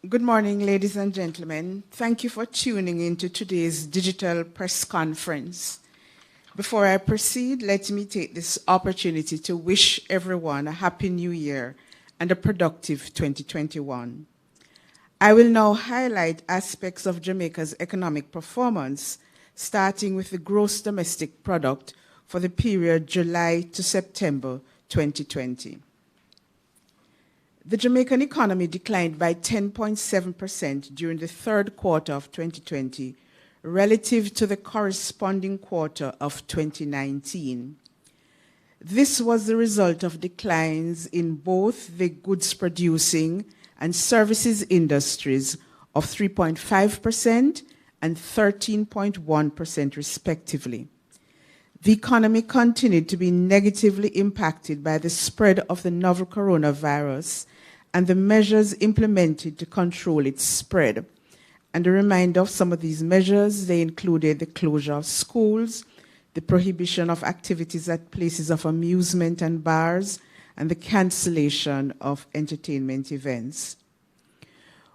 Good morning, ladies and gentlemen. Thank you for tuning into today's digital press conference. Before I proceed, let me take this opportunity to wish everyone a happy new year and a productive 2021. I will now highlight aspects of Jamaica's economic performance, starting with the gross domestic product for the period July to September 2020. The Jamaican economy declined by 10.7% during the third quarter of 2020 relative to the corresponding quarter of 2019. This was the result of declines in both the goods producing and services industries of 3.5% and 13.1% respectively. The economy continued to be negatively impacted by the spread of the novel coronavirus and the measures implemented to control its spread. And a reminder of some of these measures, they included the closure of schools, the prohibition of activities at places of amusement and bars, and the cancellation of entertainment events.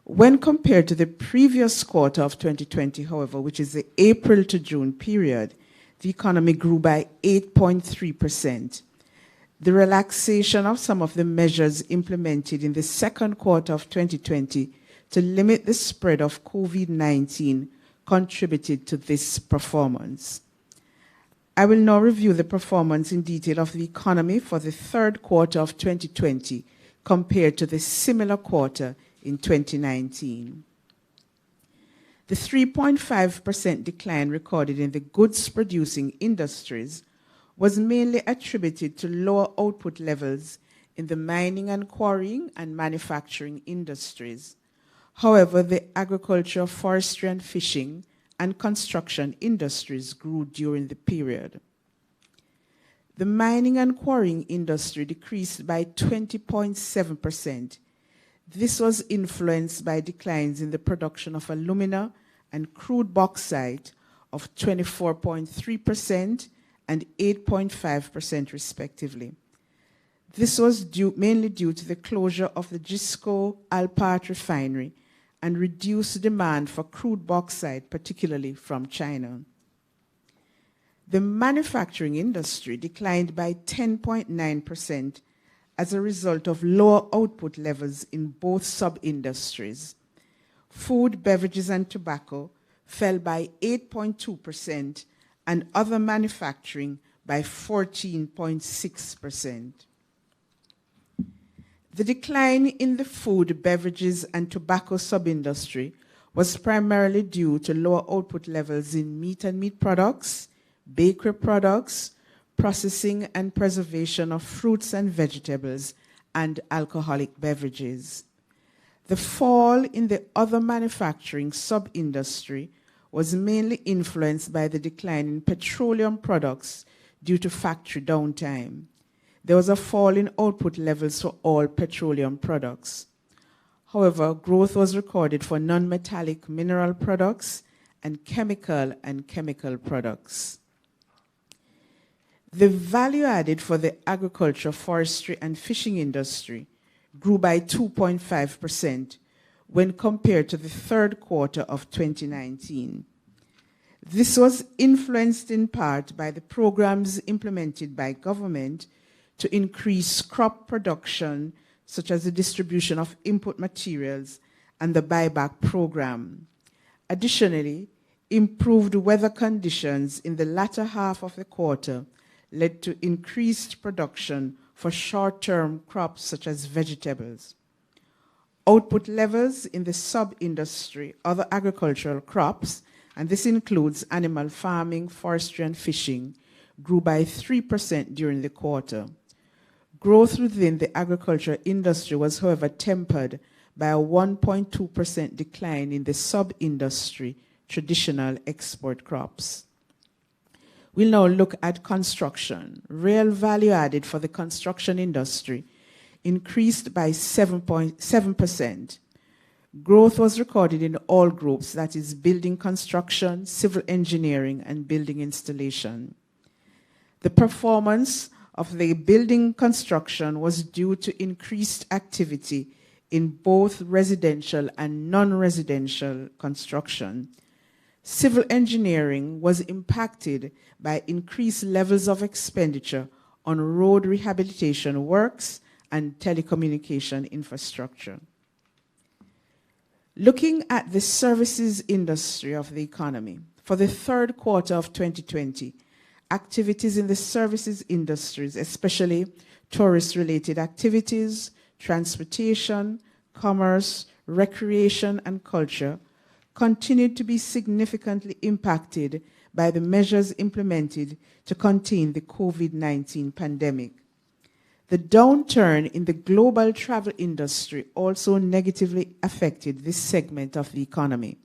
When compared to the previous quarter of 2020, however, which is the April to June period, the economy grew by 8.3%. The relaxation of some of the measures implemented in the second quarter of 2020 to limit the spread of COVID-19 contributed to this performance. I will now review the performance in detail of the economy for the third quarter of 2020 compared to the similar quarter in 2019. The 3.5% decline recorded in the goods-producing industries was mainly attributed to lower output levels in the mining and quarrying and manufacturing industries. However, the agriculture, forestry and fishing and construction industries grew during the period. The mining and quarrying industry decreased by 20.7%. This was influenced by declines in the production of alumina and crude bauxite of 24.3% and 8.5% respectively. This was mainly due to the closure of the JISTV Alpart refinery and reduced demand for crude bauxite, particularly from China. The manufacturing industry declined by 10.9% as a result of lower output levels in both sub-industries. Food, beverages, and tobacco fell by 8.2%, and other manufacturing by 14.6%. The decline in the food, beverages, and tobacco sub-industry was primarily due to lower output levels in meat and meat products, bakery products, processing and preservation of fruits and vegetables, and alcoholic beverages. The fall in the other manufacturing sub-industry was mainly influenced by the decline in petroleum products due to factory downtime. There was a fall in output levels for all petroleum products. However, growth was recorded for non-metallic mineral products and chemical products. The value added for the agriculture, forestry, and fishing industry grew by 2.5%, when compared to the third quarter of 2019. This was influenced in part by the programs implemented by government to increase crop production, such as the distribution of input materials and the buyback program. Additionally, improved weather conditions in the latter half of the quarter led to increased production for short-term crops such as vegetables. Output levels in the sub-industry, other agricultural crops, and this includes animal farming, forestry, and fishing, grew by 3% during the quarter. Growth within the agriculture industry was, however, tempered by a 1.2% decline in the sub-industry traditional export crops. We'll now look at construction. Real value added for the construction industry increased by 7.7%. Growth was recorded in all groups, that is building construction, civil engineering, and building installation. The performance of the building construction was due to increased activity in both residential and non-residential construction. Civil engineering was impacted by increased levels of expenditure on road rehabilitation works and telecommunication infrastructure. Looking at the services industry of the economy, for the third quarter of 2020, activities in the services industries, especially tourist-related activities, transportation, commerce, recreation, and culture, continued to be significantly impacted by the measures implemented to contain the COVID-19 pandemic. The downturn in the global travel industry also negatively affected this segment of the economy.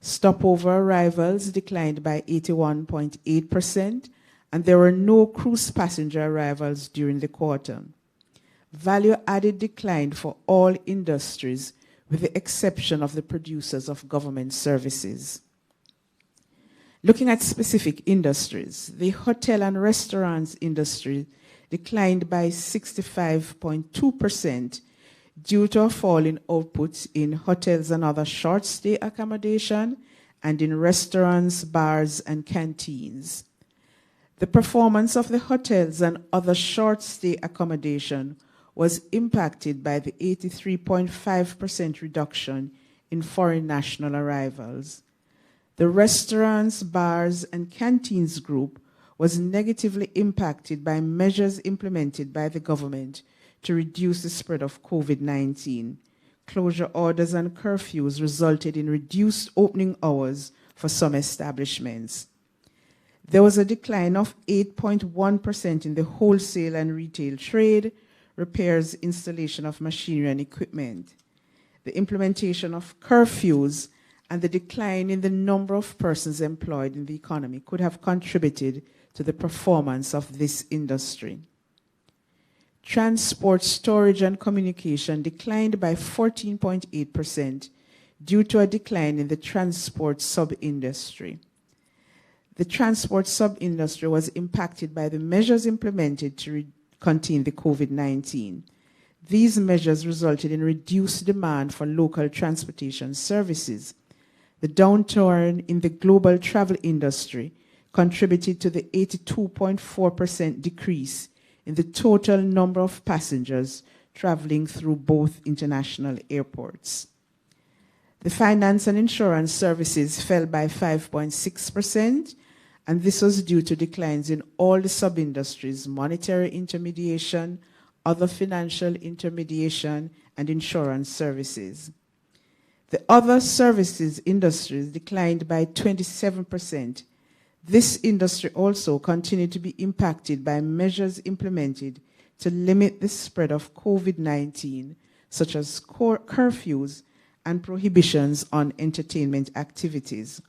Stopover arrivals declined by 81.8%, and there were no cruise passenger arrivals during the quarter. Value added declined for all industries, with the exception of the producers of government services. Looking at specific industries, the hotel and restaurants industry declined by 65.2% due to a fall in output in hotels and other short-stay accommodation and in restaurants, bars, and canteens. The performance of the hotels and other short-stay accommodation was impacted by the 83.5% reduction in foreign national arrivals. The restaurants, bars, and canteens group was negatively impacted by measures implemented by the government to reduce the spread of COVID-19. Closure orders and curfews resulted in reduced opening hours for some establishments. There was a decline of 8.1% in the wholesale and retail trade, repairs, installation of machinery and equipment. The implementation of curfews and the decline in the number of persons employed in the economy could have contributed to the performance of this industry. Transport, storage, and communication declined by 14.8% due to a decline in the transport sub-industry. The transport sub-industry was impacted by the measures implemented to contain the COVID-19. These measures resulted in reduced demand for local transportation services. The downturn in the global travel industry contributed to the 82.4% decrease in the total number of passengers traveling through both international airports. The finance and insurance services fell by 5.6%, and this was due to declines in all the sub-industries: monetary intermediation, other financial intermediation, and insurance services. The other services industries declined by 27%. This industry also continued to be impacted by measures implemented to limit the spread of COVID-19, such as curfews and prohibitions on entertainment activities.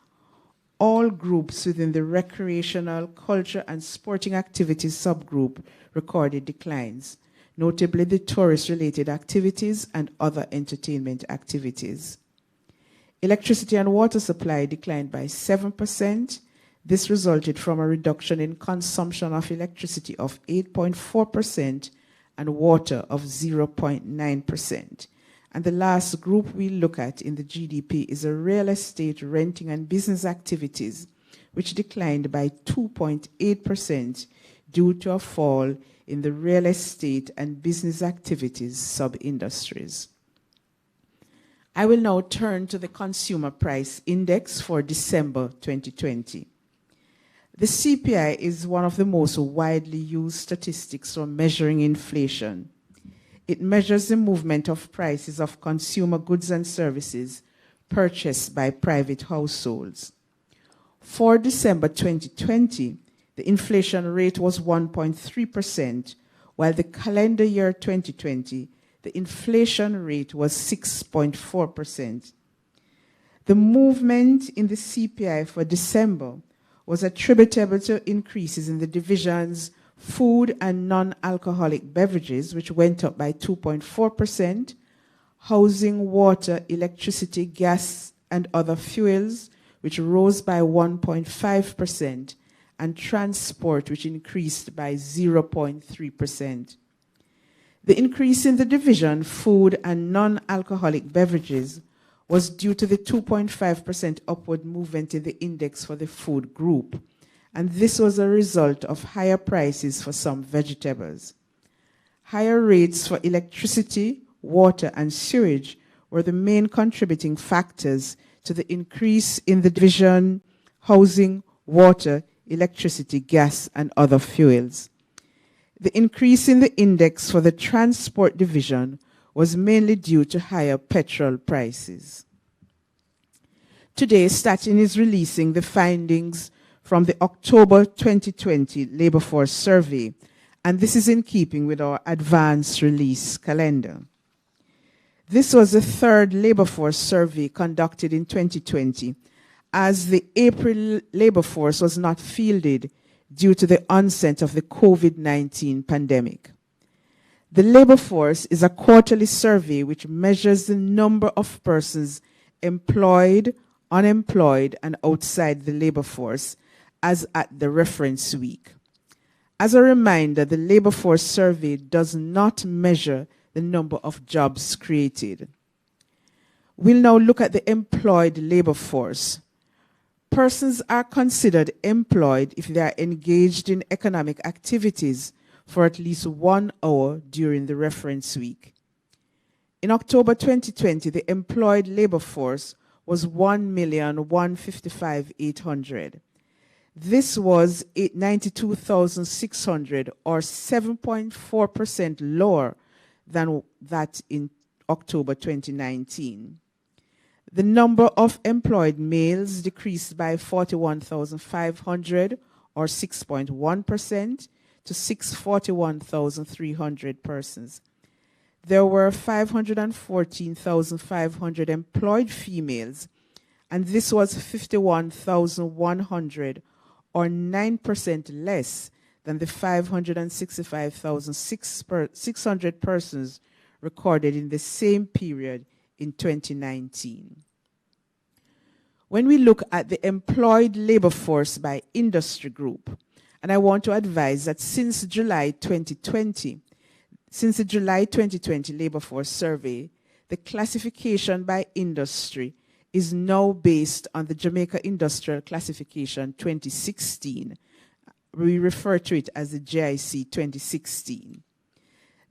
All groups within the recreational, culture, and sporting activities subgroup recorded declines, notably the tourist-related activities and other entertainment activities. Electricity and water supply declined by 7%. This resulted from a reduction in consumption of electricity of 8.4% and water of 0.9%. And the last group we look at in the GDP is a real estate, renting, and business activities, which declined by 2.8% due to a fall in the real estate and business activities sub-industries. I will now turn to the Consumer Price Index for December 2020. The CPI is one of the most widely used statistics for measuring inflation. It measures the movement of prices of consumer goods and services purchased by private households. For December 2020, the inflation rate was 1.3%, while the calendar year 2020, the inflation rate was 6.4%. The movement in the CPI for December was attributable to increases in the division's food and non-alcoholic beverages, which went up by 2.4%, housing, water, electricity, gas, and other fuels, which rose by 1.5%, and transport, which increased by 0.3%. The increase in the division food and non-alcoholic beverages was due to the 2.5% upward movement in the index for the food group, and this was a result of higher prices for some vegetables. Higher rates for electricity, water, and sewage were the main contributing factors to the increase in the division housing, water, electricity, gas, and other fuels. The increase in the index for the transport division was mainly due to higher petrol prices. Today, STATIN is releasing the findings from the October 2020 Labor Force Survey, and this is in keeping with our advance release calendar. This was the third Labor Force Survey conducted in 2020, as the April Labor Force was not fielded due to the onset of the COVID-19 pandemic. The Labor Force is a quarterly survey which measures the number of persons employed, unemployed, and outside the labor force as at the reference week. As a reminder, the Labor Force Survey does not measure the number of jobs created. We'll now look at the employed labor force. Persons are considered employed if they are engaged in economic activities for at least 1 hour during the reference week. In October 2020, the employed labor force was 1,155,800. This was 92,600, or 7.4% lower than that in October 2019. The number of employed males decreased by 41,500, or 6.1%, to 641,300 persons. There were 514,500 employed females, and this was 51,100, or 9% less than the 565,600 persons recorded in the same period in 2019. When we look at the employed labor force by industry group, and I want to advise that since the July 2020 labor force survey, the classification by industry is now based on the Jamaica Industrial Classification 2016. We refer to it as the JIC 2016.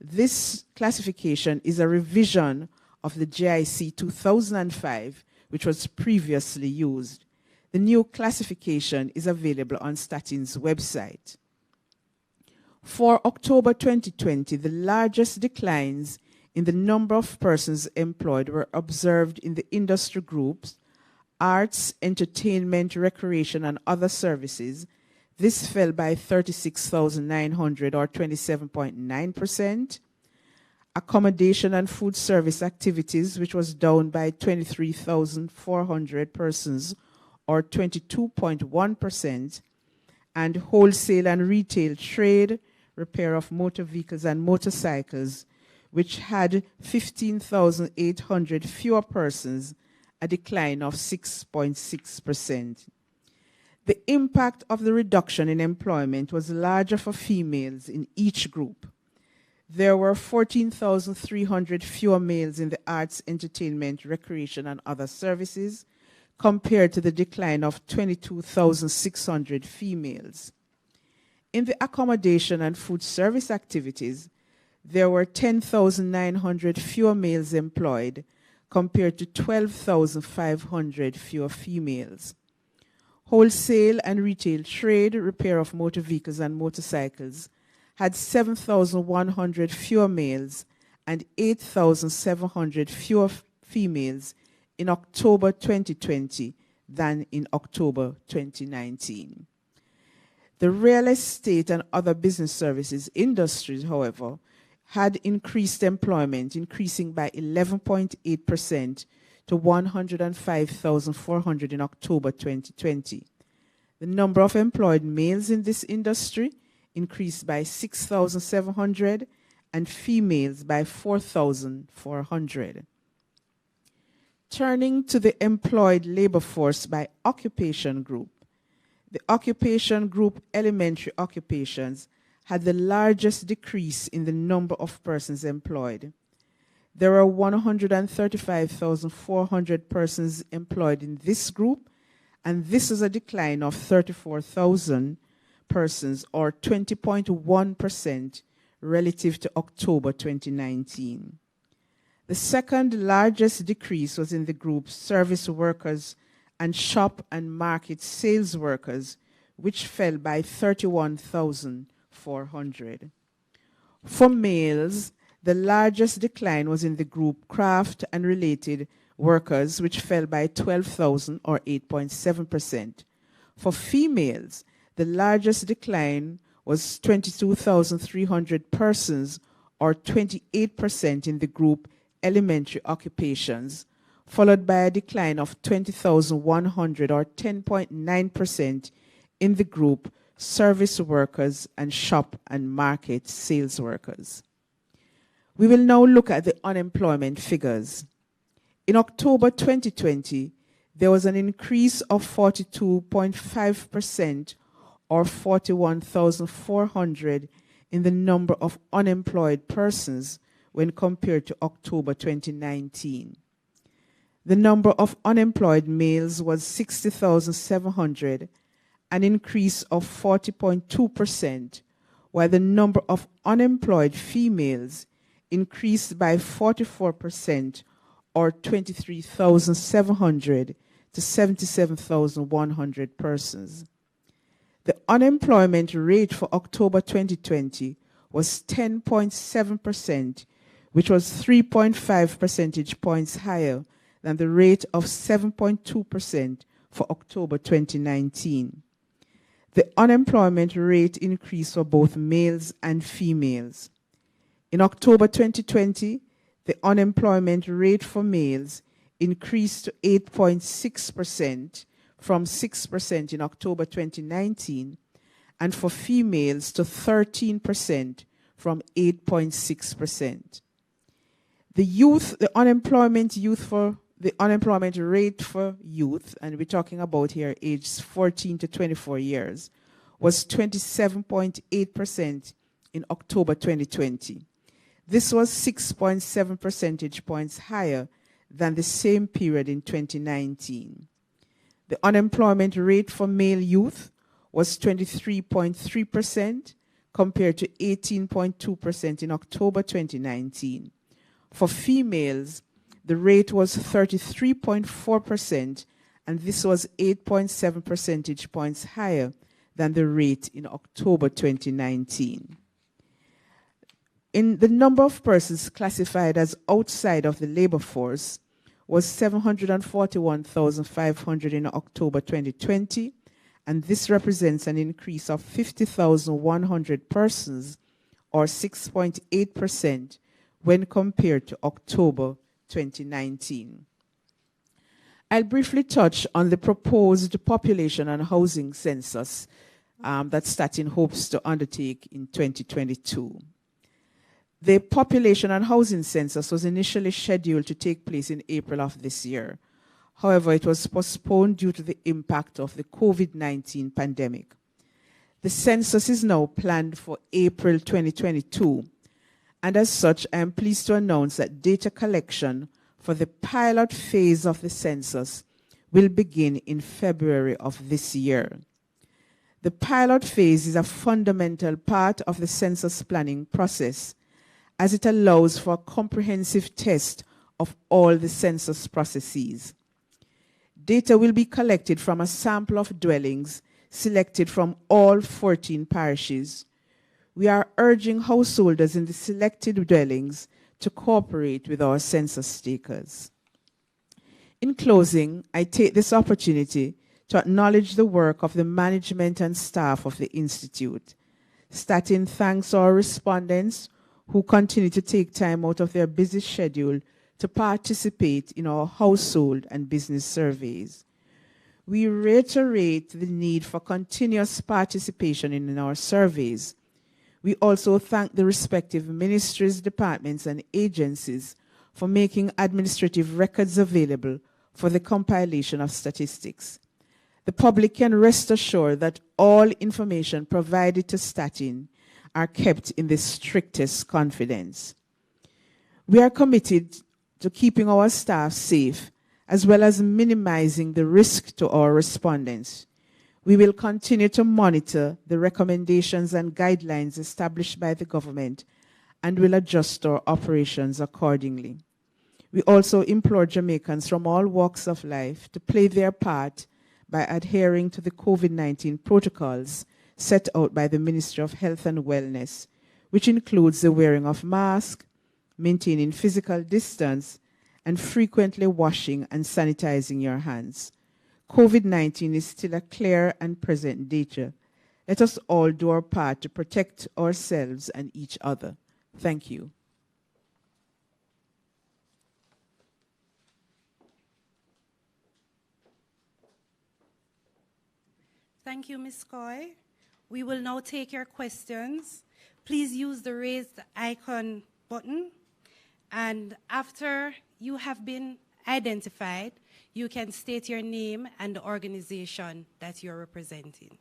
This classification is a revision of the JIC 2005, which was previously used. The new classification is available on STATIN's website. For October 2020, the largest declines in the number of persons employed were observed in the industry groups, arts, entertainment, recreation, and other services. This fell by 36,900, or 27.9%. Accommodation and food service activities, which was down by 23,400 persons, or 22.1%. And wholesale and retail trade, repair of motor vehicles and motorcycles, which had 15,800 fewer persons, a decline of 6.6%. The impact of the reduction in employment was larger for females in each group. There were 14,300 fewer males in the arts, entertainment, recreation, and other services, compared to the decline of 22,600 females. In the accommodation and food service activities, there were 10,900 fewer males employed, compared to 12,500 fewer females. Wholesale and retail trade, repair of motor vehicles and motorcycles, had 7,100 fewer males and 8,700 fewer females in October 2020 than in October 2019. The real estate and other business services industries, however, had increased employment, increasing by 11.8% to 105,400 in October 2020. The number of employed males in this industry increased by 6,700 and females by 4,400. Turning to the employed labor force by occupation group, the occupation group elementary occupations had the largest decrease in the number of persons employed. There are 135,400 persons employed in this group, and this is a decline of 34,000 persons, or 20.1% relative to October 2019. The second largest decrease was in the group service workers and shop and market sales workers, which fell by 31,400. For males, the largest decline was in the group craft and related workers, which fell by 12,000 or 8.7%. For females, the largest decline was 22,300 persons, or 28% in the group elementary occupations, followed by a decline of 20,100 or 10.9% in the group service workers and shop and market sales workers. We will now look at the unemployment figures. In October 2020, there was an increase of 42.5% or 41,400 in the number of unemployed persons when compared to October 2019. The number of unemployed males was 60,700, an increase of 40.2%, while the number of unemployed females increased by 44%, or 23,700 to 77,100 persons. The unemployment rate for October 2020 was 10.7%, which was 3.5 percentage points higher than the rate of 7.2% for October 2019. The unemployment rate increased for both males and females. In October 2020, the unemployment rate for males increased to 8.6% from 6% in October 2019, and for females to 13% from 8.6%. The unemployment rate for youth, and we're talking about here ages 14 to 24 years, was 27.8% in October 2020. This was 6.7 percentage points higher than the same period in 2019. The unemployment rate for male youth was 23.3% compared to 18.2% in October 2019. For females, the rate was 33.4%, and this was 8.7 percentage points higher than the rate in October 2019. In the number of persons classified as outside of the labor force was 741,500 in October 2020, and this represents an increase of 50,100 persons, or 6.8%, when compared to October 2019. I'll briefly touch on the proposed population and housing census that STATIN hopes to undertake in 2022. The population and housing census was initially scheduled to take place in April of this year. However, it was postponed due to the impact of the COVID-19 pandemic. The census is now planned for April 2022, and as such, I am pleased to announce that data collection for the pilot phase of the census will begin in February of this year. The pilot phase is a fundamental part of the census planning process, as it allows for a comprehensive test of all the census processes. Data will be collected from a sample of dwellings selected from all 14 parishes. We are urging householders in the selected dwellings to cooperate with our census takers. In closing, I take this opportunity to acknowledge the work of the management and staff of the Institute. STATIN thanks our respondents who continue to take time out of their busy schedule to participate in our household and business surveys. We reiterate the need for continuous participation in our surveys. We also thank the respective ministries, departments, and agencies for making administrative records available for the compilation of statistics. The public can rest assured that all information provided to STATIN are kept in the strictest confidence. We are committed to keeping our staff safe, as well as minimizing the risk to our respondents. We will continue to monitor the recommendations and guidelines established by the government and will adjust our operations accordingly. We also implore Jamaicans from all walks of life to play their part by adhering to the COVID-19 protocols set out by the Ministry of Health and Wellness, which includes the wearing of masks, maintaining physical distance, and frequently washing and sanitizing your hands. COVID-19 is still a clear and present danger. Let us all do our part to protect ourselves and each other. Thank you. Thank you, Ms. Coy. We will now take your questions. Please use the raised icon button. And after you have been identified, you can state your name and the organization that you're representing.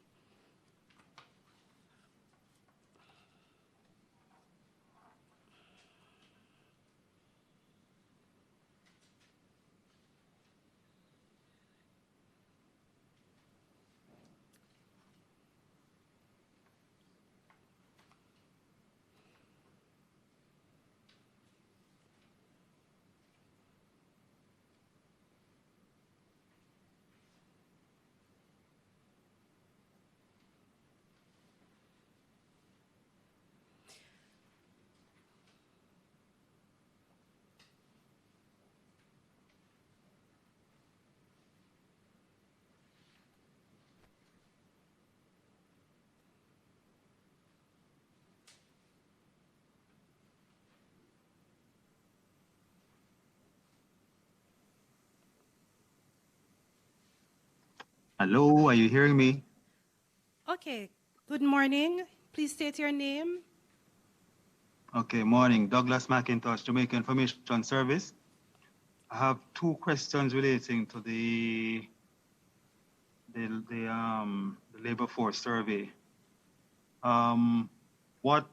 Hello, are you hearing me? Okay, good morning. Please state your name. Okay, morning. Douglas McIntosh, Jamaica Information Service. I have two questions relating to the labor force survey. What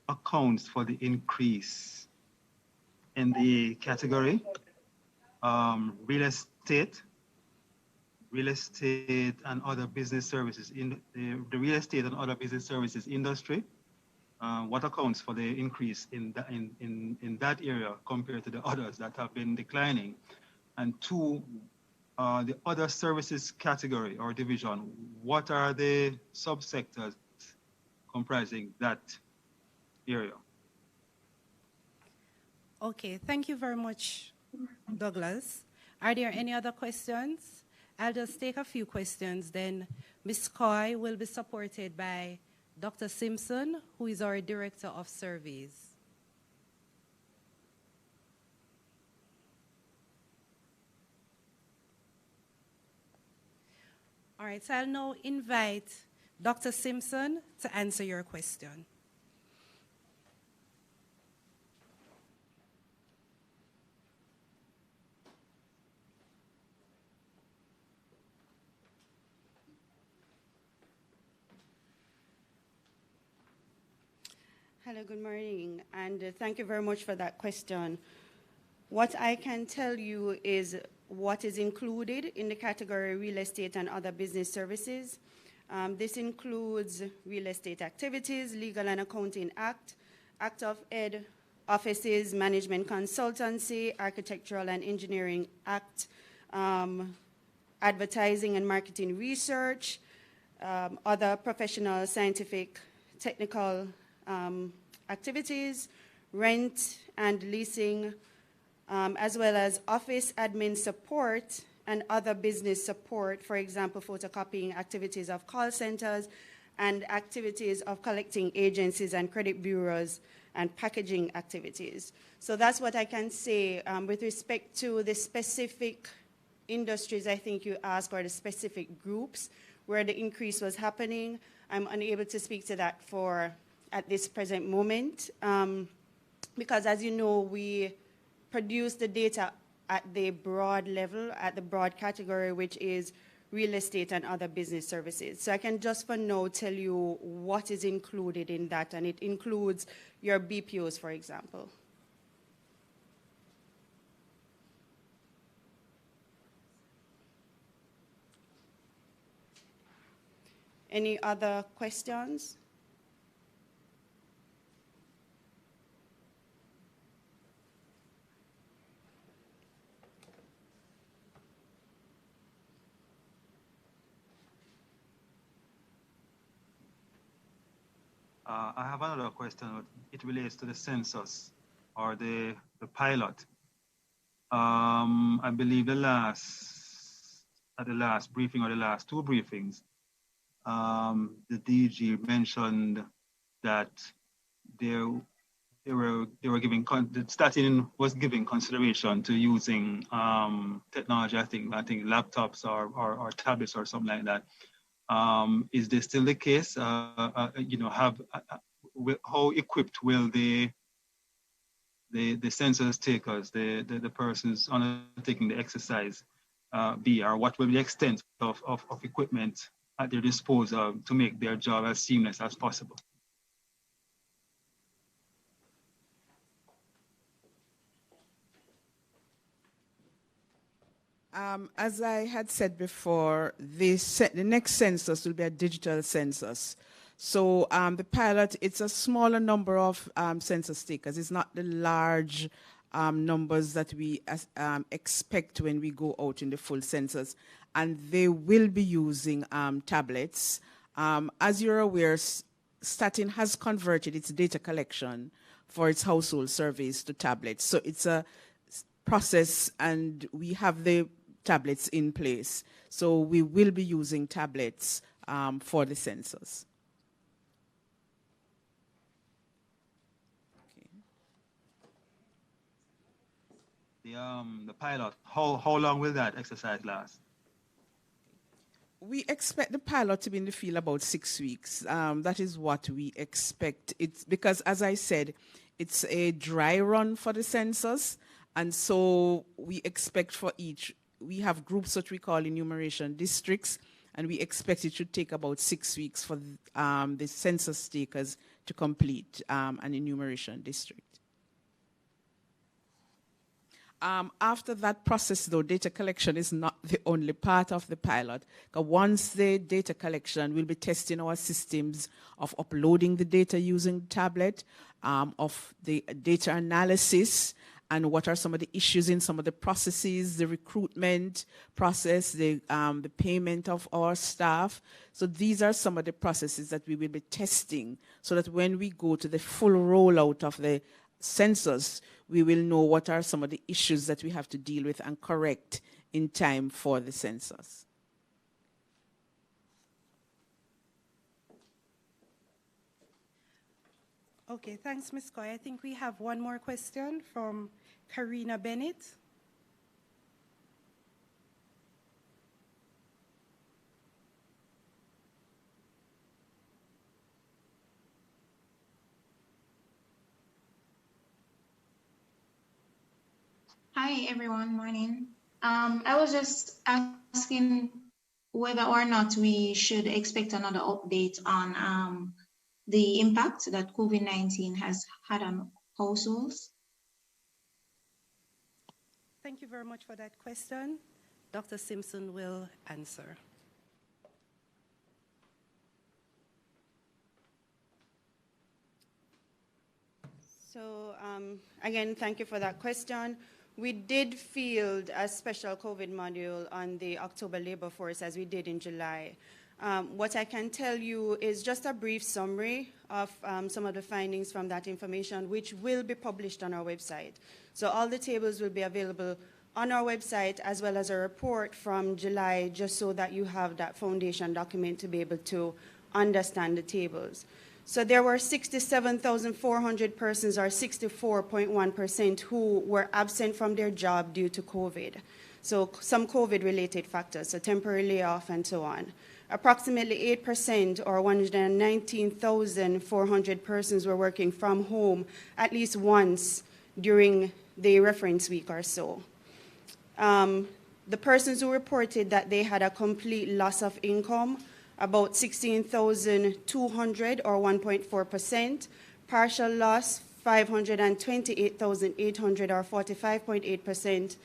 accounts for the increase in the category real estate and other business services in the real estate and other business services industry? What accounts for the increase in that area compared to the others that have been declining? And two, the other services category or division, what are the subsectors comprising that area? Okay, thank you very much, Douglas. Are there any other questions? I'll just take a few questions, then Ms. Coy will be supported by Dr. Simpson, who is our Director of Surveys. All right, so I'll now invite Dr. Simpson to answer your question. Hello, good morning, and thank you very much for that question. What I can tell you is what is included in the category real estate and other business services. This includes real estate activities, legal and accounting act of ed, offices, management consultancy, architectural and engineering act, advertising and marketing research, other professional, scientific, technical activities, rent and leasing, as well as office admin support and other business support, for example, photocopying activities of call centers and activities of collecting agencies and credit bureaus and packaging activities. So that's what I can say with respect to the specific industries I think you asked, or the specific groups where the increase was happening. I'm unable to speak to that at this present moment, because as you know, we produce the data at the broad level, at the broad category, which is real estate and other business services. So I can just for now tell you what is included in that, and it includes your BPOs, for example. Any other questions? I have another question. It relates to the census or the pilot. I believe at the last briefing or the last two briefings, the DG mentioned that they were giving the STATIN was giving consideration to using technology. I think laptops or tablets or something like that. Is this still the case? You know, how equipped will the census takers, the persons undertaking the exercise, be, or what will be the extent of equipment at their disposal to make their job as seamless as possible? As I had said before, the next census will be a digital census. So the pilot, it's a smaller number of census takers. It's not the large numbers that we expect when we go out in the full census. And they will be using tablets. As you're aware, STATIN has converted its data collection for its household surveys to tablets. So it's a process, and we have the tablets in place. So we will be using tablets for the census. The pilot, how long will that exercise last? We expect the pilot to be in the field about 6 weeks. That is what we expect. It's because, as I said, it's a dry run for the census. And so we expect for each, we have groups that we call enumeration districts, and we expect it should take about 6 weeks for the census takers to complete an enumeration district. After that process, though, data collection is not the only part of the pilot. Once the data collection, we'll be testing our systems of uploading the data using the tablet, of the data analysis, and what are some of the issues in some of the processes, the recruitment process, the payment of our staff. So these are some of the processes that we will be testing, so that when we go to the full rollout of the census, we will know what are some of the issues that we have to deal with and correct in time for the census. Okay, thanks, Ms. Coy. I think we have one more question from Karina Bennett. Hi, everyone. Morning. I was just asking whether or not we should expect another update on the impact that COVID-19 has had on households. Thank you very much for that question. Dr. Simpson will answer. So again, thank you for that question. We did field a special COVID module on the October labor force, as we did in July. What I can tell you is just a brief summary of some of the findings from that information, which will be published on our website. So all the tables will be available on our website, as well as a report from July, just so that you have that foundation document to be able to understand the tables. So there were 67,400 persons, or 64.1%, who were absent from their job due to COVID. So some COVID-related factors, so temporary layoff and so on. Approximately 8%, or 119,400 persons, were working from home at least once during the reference week or so. The persons who reported that they had a complete loss of income, about 16,200 or 1.4%. Partial loss, 528,800 or 45.8%.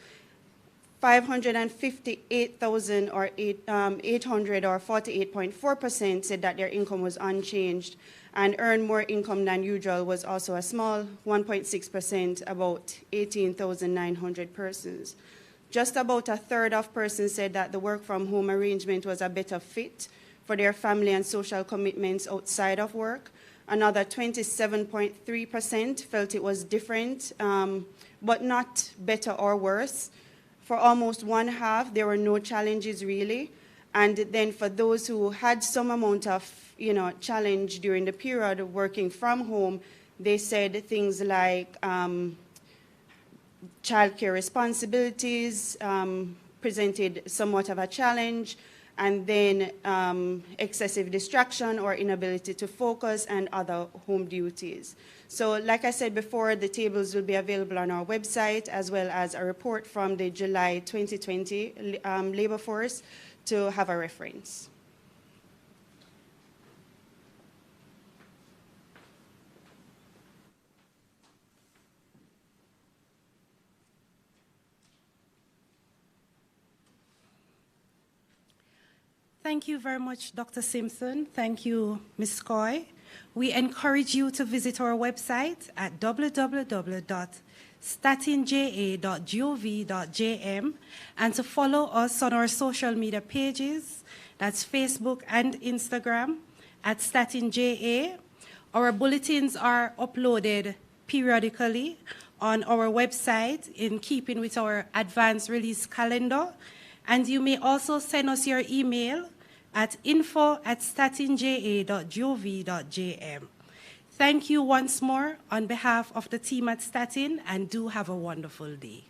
558,000 or 800 or 48.4% said that their income was unchanged, and earned more income than usual was also a small 1.6%, about 18,900 persons. Just about a third of persons said that the work from home arrangement was a better fit for their family and social commitments outside of work. Another 27.3% felt it was different, but not better or worse. For almost one half, there were no challenges really. And then for those who had some amount of challenge during the period of working from home, they said things like childcare responsibilities presented somewhat of a challenge, and then excessive distraction or inability to focus and other home duties. So like I said before, the tables will be available on our website, as well as a report from the July 2020 labor force to have a reference. Thank you very much, Dr. Simpson. Thank you, Ms. Coy. We encourage you to visit our website at www.statinja.gov.jm and to follow us on our social media pages, that's Facebook and Instagram, at STATINJA. Our bulletins are uploaded periodically on our website in keeping with our advanced release calendar. And you may also send us your email at info@statinja.gov.jm. Thank you once more on behalf of the team at Statin, and do have a wonderful day.